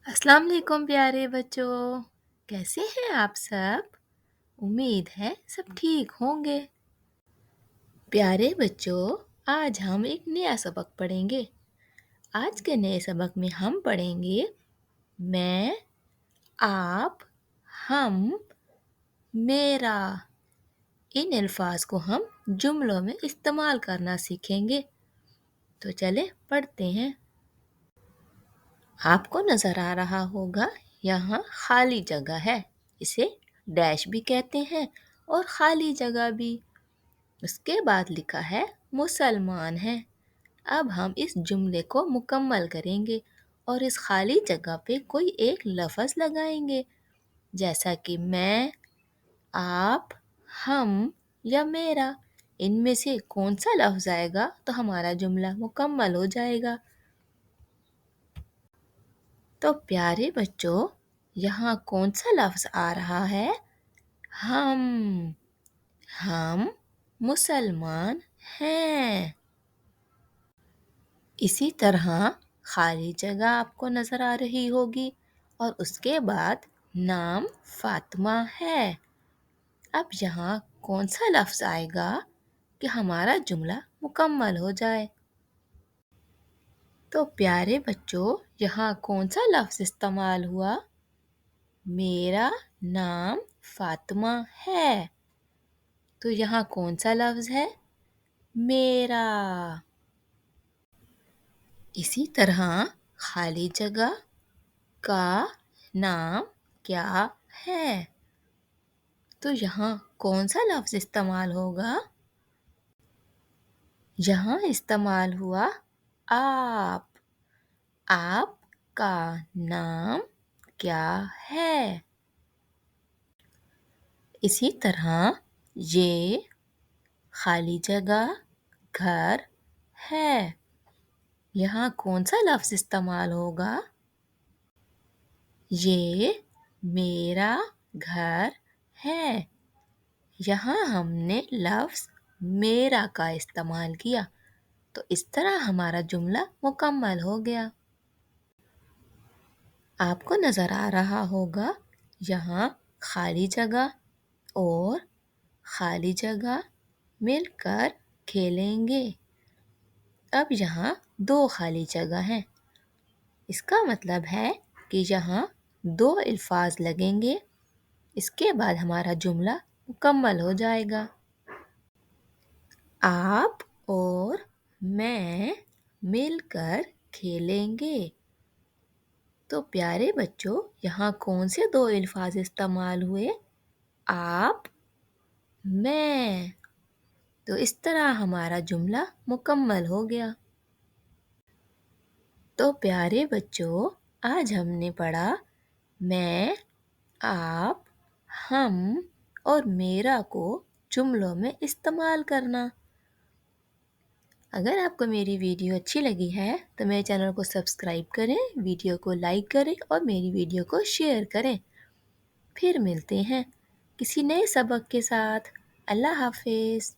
अस्सलाम वालेकुम प्यारे बच्चों। कैसे हैं आप सब? उम्मीद है सब ठीक होंगे। प्यारे बच्चों, आज हम एक नया सबक पढ़ेंगे। आज के नए सबक में हम पढ़ेंगे मैं, आप, हम, मेरा। इन अल्फाज को हम जुमलों में इस्तेमाल करना सीखेंगे। तो चले पढ़ते हैं। आपको नज़र आ रहा होगा यहाँ खाली जगह है। इसे डैश भी कहते हैं और खाली जगह भी। उसके बाद लिखा है मुसलमान है। अब हम इस जुमले को मुकम्मल करेंगे और इस खाली जगह पे कोई एक लफ्ज़ लगाएंगे, जैसा कि मैं, आप, हम या मेरा। इनमें से कौन सा लफ्ज़ आएगा तो हमारा जुमला मुकम्मल हो जाएगा। तो प्यारे बच्चों, यहाँ कौन सा लफ्ज़ आ रहा है? हम। हम मुसलमान हैं। इसी तरह खाली जगह आपको नज़र आ रही होगी और उसके बाद नाम फातिमा है। अब यहाँ कौन सा लफ्ज़ आएगा कि हमारा जुमला मुकम्मल हो जाए? तो प्यारे बच्चों, यहाँ कौन सा लफ्ज़ इस्तेमाल हुआ? मेरा नाम फातिमा है। तो यहाँ कौन सा लफ्ज़ है? मेरा। इसी तरह खाली जगह का नाम क्या है? तो यहाँ कौन सा लफ्ज़ इस्तेमाल होगा? यहाँ इस्तेमाल हुआ आप। आपका नाम क्या है? इसी तरह ये खाली जगह घर है। यहाँ कौन सा लफ्ज़ इस्तेमाल होगा? ये मेरा घर है। यहाँ हमने लफ्ज़ मेरा का इस्तेमाल किया, तो इस तरह हमारा जुमला मुकम्मल हो गया। आपको नज़र आ रहा होगा यहाँ खाली जगह और खाली जगह मिलकर खेलेंगे। अब यहाँ दो खाली जगह हैं। इसका मतलब है कि यहाँ दो अल्फाज लगेंगे। इसके बाद हमारा जुमला मुकम्मल हो जाएगा। आप और मैं मिलकर खेलेंगे। तो प्यारे बच्चों, यहाँ कौन से दो अल्फाज इस्तेमाल हुए? आप, मैं। तो इस तरह हमारा जुमला मुकम्मल हो गया। तो प्यारे बच्चों, आज हमने पढ़ा मैं, आप, हम और मेरा को जुमलों में इस्तेमाल करना। अगर आपको मेरी वीडियो अच्छी लगी है तो मेरे चैनल को सब्सक्राइब करें, वीडियो को लाइक करें और मेरी वीडियो को शेयर करें। फिर मिलते हैं किसी नए सबक के साथ। अल्लाह हाफिज़।